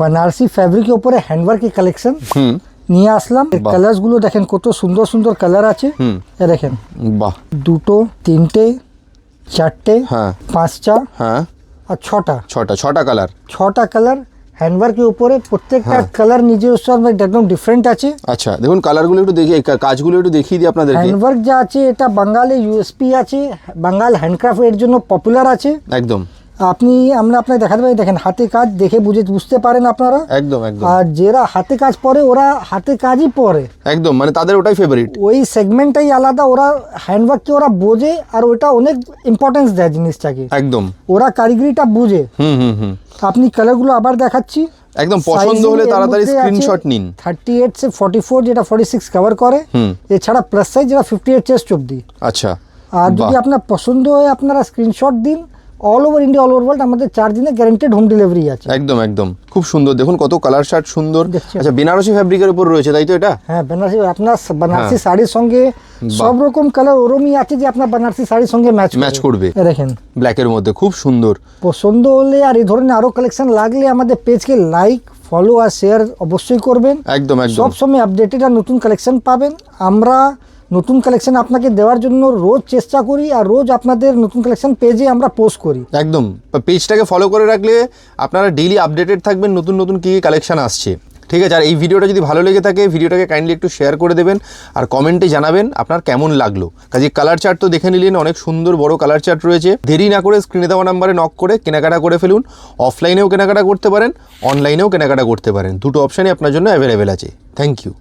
Banarasi fabric के ऊपर handwork की कलेक्शन নিয়ে আসলাম। কালার্স গুলো দেখেন কত সুন্দর সুন্দর কালার আছে। এ দেখেন বাহ, দুটো, তিনটে, চারটে, হ্যাঁ, পাঁচটা, হ্যাঁ, আর ছটা কালার, ছটা কালার হ্যান্ডওয়ার্কের উপরে। প্রত্যেকটা কালার নিজস্ব একদম ডিফারেন্ট আছে। আচ্ছা, দেখুন কালারগুলো একটু দেখি, কাজগুলো একটু দেখিয়ে দিই আপনাদেরকে। হ্যান্ডওয়ার্ক যা আছে এটা বাঙালি ইউএসপি আছে, বাঙাল হ্যান্ডক্রাফট এর জন্য পপুলার আছে একদম। আপনি আমরা আপনাকে দেখাতে পারি, দেখেন হাতে কাজ দেখে বুঝতে পারেন আপনারা। একদম একদম। আর যারা হাতে কাজ পরে ওরা হাতে কাজই পরে একদম, মানে তাদের ওটাই ফেভারিট, ওই সেগমেন্টটাই আলাদা। ওরা হ্যান্ডওয়ার্ককে ওরা বোঝে আর ওটা অনেক ইম্পর্টেন্স দেয় জিনিসটাকে। একদম, ওরা কারিগরিটা বুঝে। হুম। আপনি কালারগুলো আবার দেখাচ্ছি, একদম পছন্দ হলে তাড়াতাড়ি স্ক্রিনশট নিন। 38 से 44 যেটা 46 কভার করে, এছাড়া প্লাস সাইজ যেটা 58 চেস্ট অবধি। আচ্ছা, আর যদি আপনার পছন্দ হয় আপনারা স্ক্রিনশট দিন। All over India, all over world আমাদের 4 দিনে গ্যারান্টেড হোম ডেলিভারি আছে। একদম একদম, খুব সুন্দর। দেখুন কত কালার শার্ট সুন্দর। আচ্ছা, বেনারসি ফ্যাব্রিকের উপর রয়েছে, তাই তো এটা? হ্যাঁ, বেনারসি। আপনার বানারসি শাড়ির সঙ্গে সব রকম কালার ওরমই আছে যে আপনার বানারসি শাড়ির সঙ্গে ম্যাচ করবে। দেখেন ব্ল্যাকের মধ্যে খুব সুন্দর। পছন্দ হলে আর এই ধরনের আরো কালেকশন লাগলে আমাদের পেজকে লাইক, ফলো আর শেয়ার অবশ্যই করবেন। একদম একদম, সব সময় আপডেটেড আর নতুন কালেকশন পাবেন। আমরা নতুন কালেকশন আপনাকে দেওয়ার জন্য রোজ চেষ্টা করি, আর রোজ আপনাদের নতুন কালেকশন পেজে আমরা পোস্ট করি। একদম, পেজটাকে ফলো করে রাখলে আপনারা ডেইলি আপডেটেড থাকবেন নতুন নতুন কী কালেকশন আসছে। ঠিক আছে, আর এই ভিডিওটা যদি ভালো লেগে থাকে ভিডিওটাকে কাইন্ডলি একটু শেয়ার করে দেবেন, আর কমেন্টে জানাবেন আপনার কেমন লাগলো। কাজে কালার চার্ট তো দেখে নিলেন, অনেক সুন্দর বড় কালার চার্ট রয়েছে। দেরি না করে স্ক্রিনে দেওয়া নাম্বারে নক করে কেনাকাটা করে ফেলুন। অফলাইনেও কেনাকাটা করতে পারেন, অনলাইনেও কেনাকাটা করতে পারেন, দুটো অপশানই আপনার জন্য অ্যাভেলেবেল আছে। Thank you.